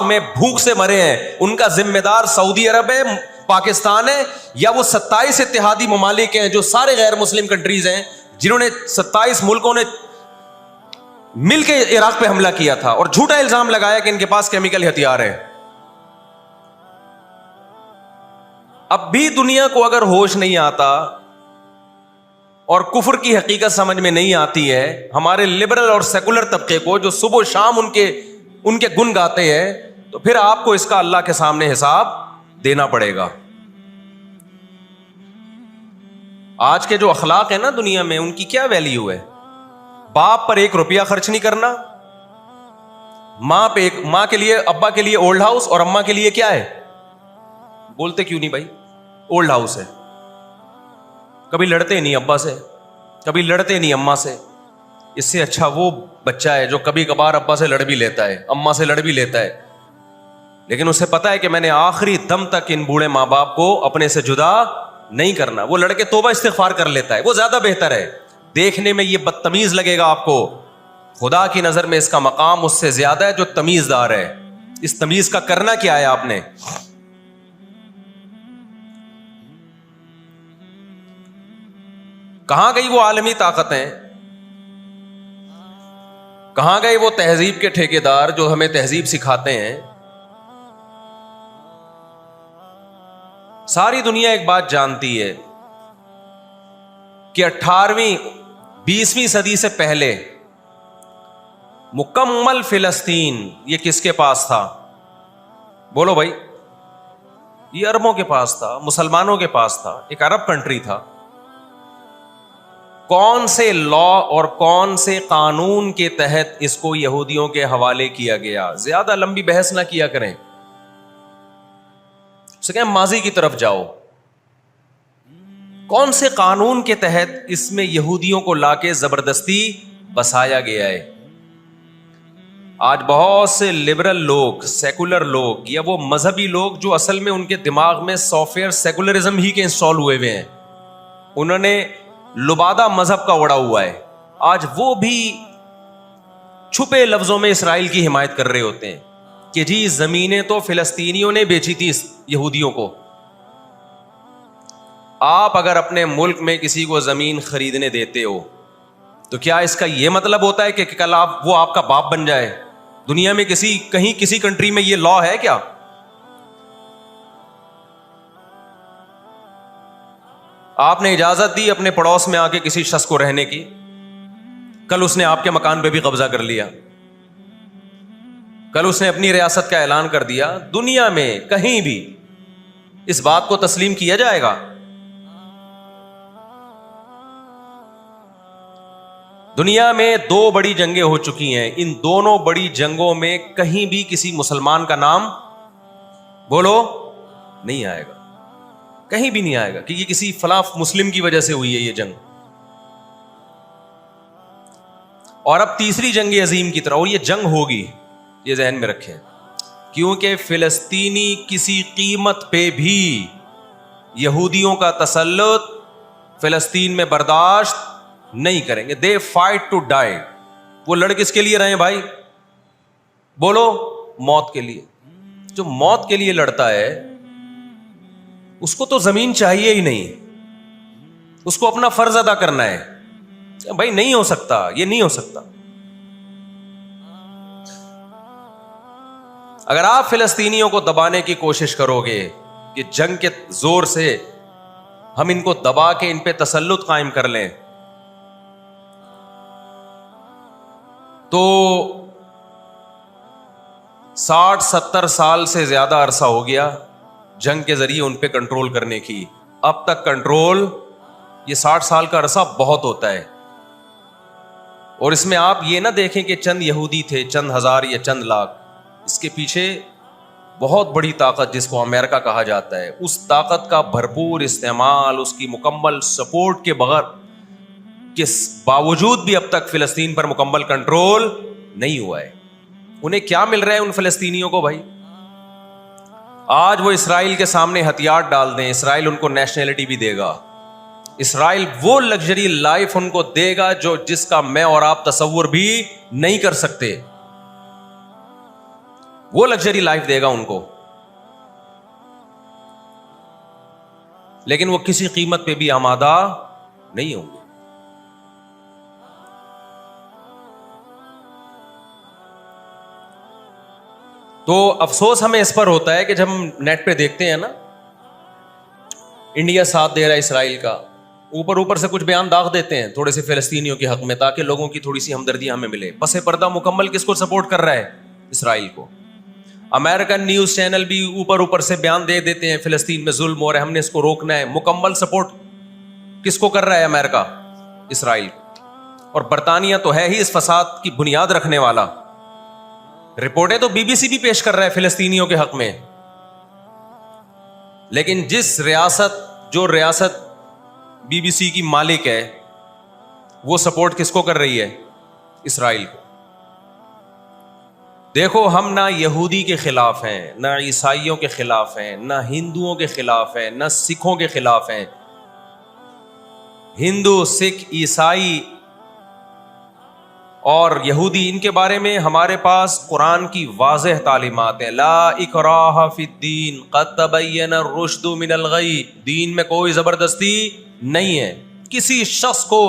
عراق میں بھوک سے مرے ہیں، ان کا ذمہ دار سعودی عرب ہے، پاکستان ہے، یا وہ 27 اتحادی ممالک ہیں جو سارے غیر مسلم کنٹریز ہیں جنہوں نے 27 ملکوں نے مل کے عراق پہ حملہ کیا تھا اور جھوٹا الزام لگایا کہ ان کے پاس کیمیکل ہتھیار ہے. اب بھی دنیا کو اگر ہوش نہیں آتا اور کفر کی حقیقت سمجھ میں نہیں آتی ہے، ہمارے لبرل اور سیکولر طبقے کو جو صبح و شام ان کے گن گاتے ہیں، تو پھر آپ کو اس کا اللہ کے سامنے حساب دینا پڑے گا. آج کے جو اخلاق ہیں نا دنیا میں، ان کی کیا ویلیو ہے؟ باپ پر 1 روپیہ خرچ نہیں کرنا، ماں کے لیے، ابا کے لیے اولڈ ہاؤس، اور اماں کے لیے کیا ہے؟ بولتے کیوں نہیں بھائی؟ اولڈ ہاؤس ہے. کبھی لڑتے نہیں ابا سے، کبھی لڑتے نہیں اماں سے. اس سے اچھا وہ بچہ ہے جو کبھی کبھار ابا سے لڑ بھی لیتا ہے، اماں سے لڑ بھی لیتا ہے، لیکن اسے پتا ہے کہ میں نے آخری دم تک ان بوڑھے ماں باپ کو اپنے سے جدا نہیں کرنا. وہ لڑکے توبہ استغفار کر لیتا ہے، وہ زیادہ بہتر ہے. دیکھنے میں یہ بدتمیز لگے گا آپ کو، خدا کی نظر میں اس کا مقام اس سے زیادہ ہے جو تمیزدار ہے. اس تمیز کا کرنا کیا ہے آپ نے؟ کہاں گئی وہ عالمی طاقتیں؟ کہاں گئے وہ تہذیب کے ٹھیکیدار جو ہمیں تہذیب سکھاتے ہیں؟ ساری دنیا ایک بات جانتی ہے کہ 18ویں 20ویں صدی سے پہلے مکمل فلسطین یہ کس کے پاس تھا؟ بولو بھائی. یہ عربوں کے پاس تھا، مسلمانوں کے پاس تھا، ایک عرب کنٹری تھا. کون سے لا اور کون سے قانون کے تحت اس کو یہودیوں کے حوالے کیا گیا؟ زیادہ لمبی بحث نہ کیا کریں، اسے کہیں ماضی کی طرف جاؤ. کون سے قانون کے تحت اس میں یہودیوں کو لا کے زبردستی بسایا گیا ہے؟ آج بہت سے لبرل لوگ، سیکولر لوگ، یا وہ مذہبی لوگ جو اصل میں ان کے دماغ میں سافٹ ویئر سیکولرزم ہی کے انسٹال ہوئے ہوئے ہیں، انہوں نے لبادہ مذہب کا اڑا ہوا ہے، آج وہ بھی چھپے لفظوں میں اسرائیل کی حمایت کر رہے ہوتے ہیں کہ جی زمینیں تو فلسطینیوں نے بیچی تھی یہودیوں کو. آپ اگر اپنے ملک میں کسی کو زمین خریدنے دیتے ہو تو کیا اس کا یہ مطلب ہوتا ہے کہ کل وہ آپ کا باپ بن جائے؟ دنیا میں کہیں کسی کنٹری میں یہ لا ہے کیا؟ آپ نے اجازت دی اپنے پڑوس میں آ کے کسی شخص کو رہنے کی، کل اس نے آپ کے مکان پہ بھی قبضہ کر لیا، کل اس نے اپنی ریاست کا اعلان کر دیا. دنیا میں کہیں بھی اس بات کو تسلیم کیا جائے گا؟ دنیا میں 2 بڑی جنگیں ہو چکی ہیں، ان دونوں بڑی جنگوں میں کہیں بھی کسی مسلمان کا نام بولو نہیں آئے گا، کہیں بھی نہیں آئے گا کہ یہ کسی فلاں مسلم کی وجہ سے ہوئی ہے یہ جنگ. اور اب تیسری جنگ عظیم کی طرح، اور یہ جنگ ہوگی، یہ ذہن میں رکھیں، کیونکہ فلسطینی کسی قیمت پہ بھی یہودیوں کا تسلط فلسطین میں برداشت نہیں کریں گے. They fight to die. وہ لڑ کس کے لیے رہے بھائی؟ بولو موت کے لیے. جو موت کے لیے لڑتا ہے اس کو تو زمین چاہیے ہی نہیں، اس کو اپنا فرض ادا کرنا ہے. بھائی نہیں ہو سکتا، یہ نہیں ہو سکتا. اگر آپ فلسطینیوں کو دبانے کی کوشش کرو گے کہ جنگ کے زور سے ہم ان کو دبا کے ان پہ تسلط قائم کر لیں، تو 60-70 سال سے زیادہ عرصہ ہو گیا جنگ کے ذریعے ان پہ کنٹرول کرنے کی. اب تک کنٹرول، یہ 60 سال کا عرصہ بہت ہوتا ہے. اور اس میں آپ یہ نہ دیکھیں کہ چند یہودی تھے، چند ہزار یا چند لاکھ. اس کے پیچھے بہت بڑی طاقت جس کو امریکہ کہا جاتا ہے، اس طاقت کا بھرپور استعمال، اس کی مکمل سپورٹ کے بغیر کے باوجود بھی اب تک فلسطین پر مکمل کنٹرول نہیں ہوا ہے. انہیں کیا مل رہا ہے ان فلسطینیوں کو بھائی؟ آج وہ اسرائیل کے سامنے ہتھیار ڈال دیں، اسرائیل ان کو نیشنلٹی بھی دے گا، اسرائیل وہ لگژری لائف ان کو دے گا جس کا میں اور آپ تصور بھی نہیں کر سکتے. وہ لگژری لائف دے گا ان کو، لیکن وہ کسی قیمت پہ بھی آمادہ نہیں ہوں گے۔ تو افسوس ہمیں اس پر ہوتا ہے کہ جب ہم نیٹ پہ دیکھتے ہیں نا، انڈیا ساتھ دے رہا ہے اسرائیل کا، اوپر سے کچھ بیان داغ دیتے ہیں تھوڑے سے فلسطینیوں کے حق میں تاکہ لوگوں کی تھوڑی سی ہمدردی ہمیں ملے، پس پردہ مکمل کس کو سپورٹ کر رہا ہے؟ اسرائیل کو۔ امریکن نیوز چینل بھی اوپر سے بیان دے دیتے ہیں فلسطین میں ظلم ہو رہا ہے، ہم نے اس کو روکنا ہے، مکمل سپورٹ کس کو کر رہا ہے؟ امریکہ، اسرائیل کو۔ اور برطانیہ تو ہے ہی اس فساد کی بنیاد رکھنے والا، رپورٹیں تو بی بی سی بھی پیش کر رہا ہے فلسطینیوں کے حق میں، لیکن جو ریاست بی بی سی کی مالک ہے وہ سپورٹ کس کو کر رہی ہے؟ اسرائیل کو۔ دیکھو، ہم نہ یہودی کے خلاف ہیں، نہ عیسائیوں کے خلاف ہیں، نہ ہندوؤں کے خلاف ہیں، نہ سکھوں کے خلاف ہیں۔ ہندو، سکھ، عیسائی اور یہودی، ان کے بارے میں ہمارے پاس قرآن کی واضح تعلیمات ہیں۔ لا اکراہ فی الدین قد تبین الرشد من الغی، دین میں کوئی زبردستی نہیں ہے، کسی شخص کو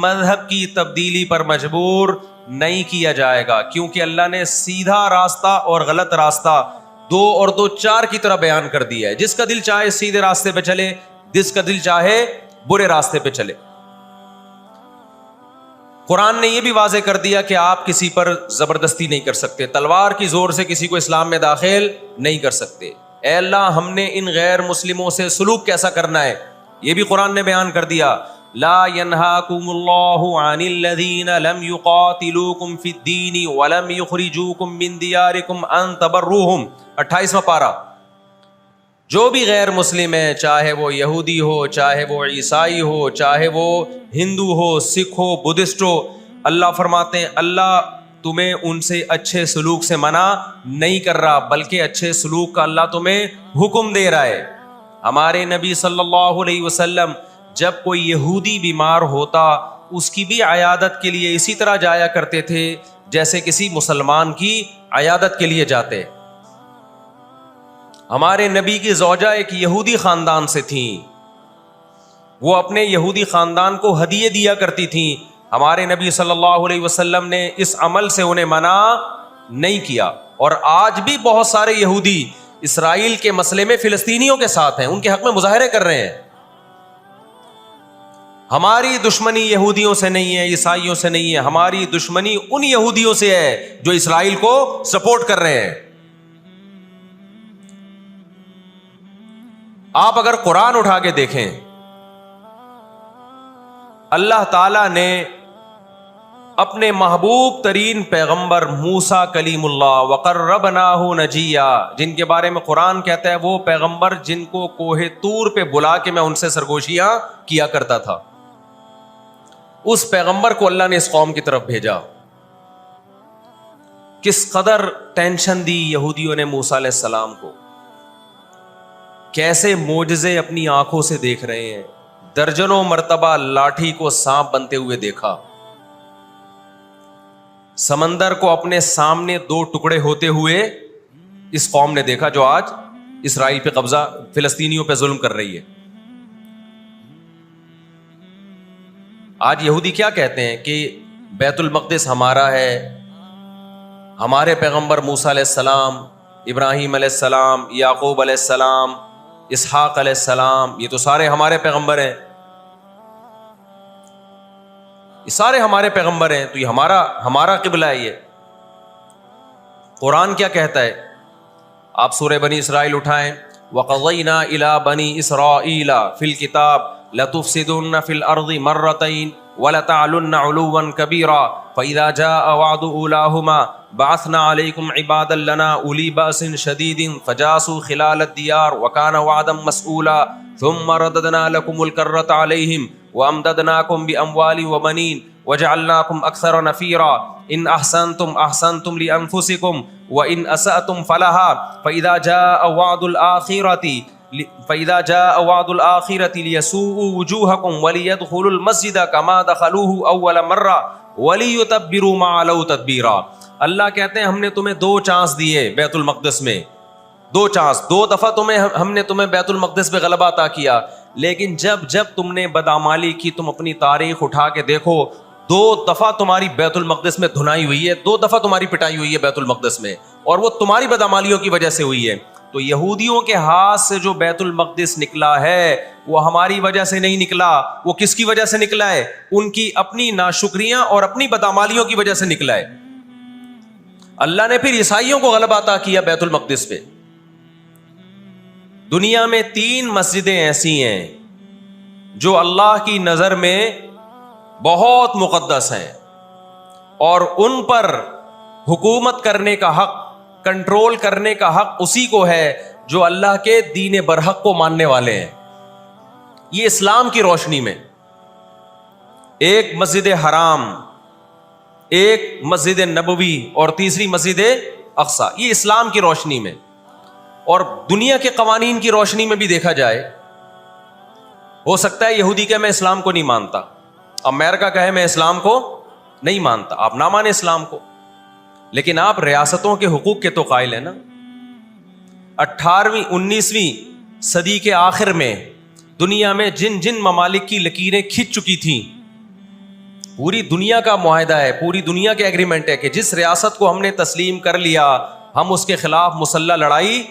مذہب کی تبدیلی پر مجبور نہیں کیا جائے گا، کیونکہ اللہ نے سیدھا راستہ اور غلط راستہ 2 اور 2 4 کی طرح بیان کر دیا ہے۔ جس کا دل چاہے سیدھے راستے پہ چلے، جس کا دل چاہے برے راستے پہ چلے۔ قرآن نے یہ بھی واضح کر دیا کہ آپ کسی پر زبردستی نہیں کر سکتے، تلوار کی زور سے کسی کو اسلام میں داخل نہیں کر سکتے۔ اے اللہ، ہم نے ان غیر مسلموں سے سلوک کیسا کرنا ہے یہ بھی قرآن نے بیان کر دیا۔ لا ینہاکم اللہ عن الذین لم یقاتلوکم فی الدین ولم یخرجوکم من دیارکم ان تبروہم، 28واں پارہ۔ جو بھی غیر مسلم ہے، چاہے وہ یہودی ہو، چاہے وہ عیسائی ہو، چاہے وہ ہندو ہو، سکھ ہو، بدھسٹ ہو، اللہ فرماتے ہیں اللہ تمہیں ان سے اچھے سلوک سے منع نہیں کر رہا، بلکہ اچھے سلوک کا اللہ تمہیں حکم دے رہا ہے۔ ہمارے نبی صلی اللہ علیہ وسلم جب کوئی یہودی بیمار ہوتا اس کی بھی عیادت کے لیے اسی طرح جایا کرتے تھے جیسے کسی مسلمان کی عیادت کے لیے جاتے۔ ہمارے نبی کی زوجہ ایک یہودی خاندان سے تھیں، وہ اپنے یہودی خاندان کو ہدیے دیا کرتی تھیں، ہمارے نبی صلی اللہ علیہ وسلم نے اس عمل سے انہیں منع نہیں کیا۔ اور آج بھی بہت سارے یہودی اسرائیل کے مسئلے میں فلسطینیوں کے ساتھ ہیں، ان کے حق میں مظاہرے کر رہے ہیں۔ ہماری دشمنی یہودیوں سے نہیں ہے، عیسائیوں سے نہیں ہے، ہماری دشمنی ان یہودیوں سے ہے جو اسرائیل کو سپورٹ کر رہے ہیں۔ آپ اگر قرآن اٹھا کے دیکھیں، اللہ تعالی نے اپنے محبوب ترین پیغمبر موسیٰ کلیم اللہ وقربناہ نجیہ، جن کے بارے میں قرآن کہتا ہے وہ پیغمبر جن کو کوہ طور پہ بلا کے میں ان سے سرگوشیاں کیا کرتا تھا، اس پیغمبر کو اللہ نے اس قوم کی طرف بھیجا۔ کس قدر ٹینشن دی یہودیوں نے موسیٰ علیہ السلام کو، کیسے معجزے اپنی آنکھوں سے دیکھ رہے ہیں، درجنوں مرتبہ لاٹھی کو سانپ بنتے ہوئے دیکھا، سمندر کو اپنے سامنے 2 ٹکڑے ہوتے ہوئے اس قوم نے دیکھا جو آج اسرائیل پہ قبضہ، فلسطینیوں پہ ظلم کر رہی ہے۔ آج یہودی کیا کہتے ہیں کہ بیت المقدس ہمارا ہے، ہمارے پیغمبر موسیٰ علیہ السلام، ابراہیم علیہ السلام، یعقوب علیہ السلام، اسحاق علیہ السلام، یہ تو سارے ہمارے پیغمبر ہیں، یہ سارے ہمارے پیغمبر ہیں، تو یہ ہمارا قبلہ ہے۔ یہ قرآن کیا کہتا ہے؟ آپ سورہ بنی اسرائیل اٹھائیں، وَقَضَيْنَا إِلَىٰ بَنِي إِسْرَائِيلَ فِي الْكِتَابِ لَتُفْسِدُنَّ فِي الْأَرْضِ مَرَّتَيْنِ وَلَتَعْلُنَّ عُلُوًّا كَبِيرًا فَإِذَا جَاءَ وَعْدُ أُولَاهُمَا بَعَثْنَا عَلَيْكُمْ عِبَادًا لَنَا أُولِي بَأْسٍ شَدِيدٍ فَجَاسُوا خِلَالَ الدِّيَارِ وَكَانَ وَعْدًا مَسْئُولًا ثُمَّ رَدَدْنَا لَكُمُ الْكَرَّةَ عَلَيْهِمْ وَأَمْدَدْنَاكُمْ بِأَمْوَالٍ وَبَنِينَ وَجَعَلْنَاكُمْ أَكْثَرَ نَفِيرًا إِنْ أَحْسَنْتُمْ أَحْسَنْتُمْ لِأَنفُسِكُمْ وَإِنْ أَسَأْتُمْ فَلَهَا فَإِذَا جَاءَ وَعْدُ الْآخِرَةِ لِيَسُوءُوا وُجُوهَكُمْ وَلِيَدْخُلُوا الْمَسْجِدَ كَمَا دَخَلُوهُ أَوَّلَ مَرَّةٍ وَلِيُتَبِّرُوا مَا عَلَوْا تَتْبِيرًا۔ اللہ کہتے ہیں ہم نے تمہیں 2 چانس دیے بیت المقدس میں، 2 چانس، 2 دفعہ ہم نے تمہیں بیت المقدس پہ غلبہ عطا کیا، لیکن جب تم نے بدعمالی کی، تم اپنی تاریخ اٹھا کے دیکھو، 2 دفعہ تمہاری بیت المقدس میں دھنائی ہوئی ہے، 2 دفعہ تمہاری پٹائی ہوئی ہے بیت المقدس میں، اور وہ تمہاری بدعمالیوں کی وجہ سے ہوئی ہے۔ تو یہودیوں کے ہاتھ سے جو بیت المقدس نکلا ہے وہ ہماری وجہ سے نہیں نکلا، وہ کس کی وجہ سے نکلا ہے؟ ان کی اپنی ناشکریاں اور اپنی بدعمالیوں کی وجہ سے نکلا ہے۔ اللہ نے پھر عیسائیوں کو غلبہ عطا کیا بیت المقدس پہ۔ دنیا میں 3 مسجدیں ایسی ہیں جو اللہ کی نظر میں بہت مقدس ہیں، اور ان پر حکومت کرنے کا حق، کنٹرول کرنے کا حق اسی کو ہے جو اللہ کے دین برحق کو ماننے والے ہیں۔ یہ اسلام کی روشنی میں، ایک مسجد حرام، ایک مسجد نبوی اور تیسری مسجد اقصی، یہ اسلام کی روشنی میں۔ اور دنیا کے قوانین کی روشنی میں بھی دیکھا جائے، ہو سکتا ہے یہودی کہ میں اسلام کو نہیں مانتا، امریکہ کہے میں اسلام کو نہیں مانتا، آپ نہ مانیں اسلام کو، لیکن آپ ریاستوں کے حقوق کے تو قائل ہیں نا۔ 18ویں 19ویں صدی کے آخر میں دنیا میں جن ممالک کی لکیریں کھنچ چکی تھیں، پوری دنیا کا معاہدہ ہے، پوری دنیا کے ایگریمنٹ ہے کہ جس ریاست کو ہم نے تسلیم کر لیا ہم اس کے خلاف مسلح لڑائی